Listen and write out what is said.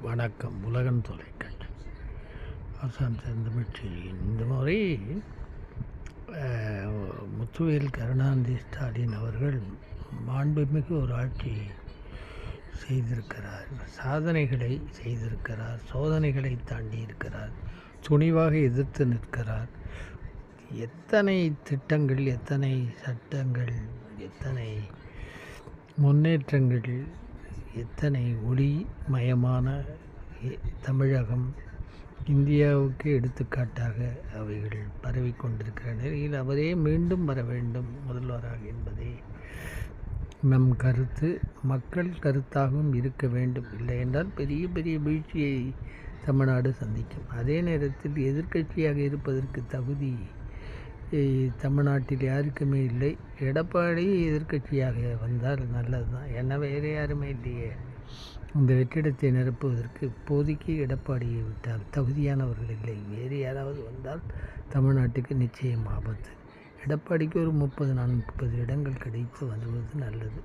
வணக்கம். உலகன் தொலைக்காட்சி ஆசான் செந்தமிழ்ச்சி. இந்த முறை முத்துவேல் கருணாநிதி ஸ்டாலின் அவர்கள் மாண்புமிகு ஒரு ஆட்சி செய்திருக்கிறார். சாதனைகளை செய்திருக்கிறார். சோதனைகளை தாண்டி இருக்கிறார். துணிவாக எதிர்த்து நிற்கிறார். எத்தனை திட்டங்கள், எத்தனை சட்டங்கள், எத்தனை முன்னேற்றங்கள், எத்தனை ஒளிமயமான தமிழகம் இந்தியாவுக்கு எடுத்துக்காட்டாக அவைகள் பரவி கொண்டிருக்கிற நிலையில் அவரே மீண்டும் வர வேண்டும் முதல்வராக என்பதே நம் கருத்து. மக்கள் கருத்தாகவும் இருக்க வேண்டும். இல்லை என்றால் பெரிய பெரிய வீழ்ச்சியை தமிழ்நாடு சந்திக்கும். அதே நேரத்தில் எதிர்க்கட்சியாக இருப்பதற்கு தகுதி தமிழ்நாட்டில் யாருக்குமே இல்லை. எடப்பாடி எதிர்க்கட்சியாக வந்தால் நல்லது தான். ஏன்னா வேறு யாருமே இல்லையே. இந்த வெற்றிடத்தை நிரப்புவதற்கு இப்போதைக்கு எடப்பாடியை விட்டால் தகுதியானவர்கள் இல்லை. வேறு யாராவது வந்தால் தமிழ்நாட்டுக்கு நிச்சயம் ஆபத்து. எடப்பாடிக்கு ஒரு 30-40 இடங்கள் கிடைத்து வருவது நல்லது.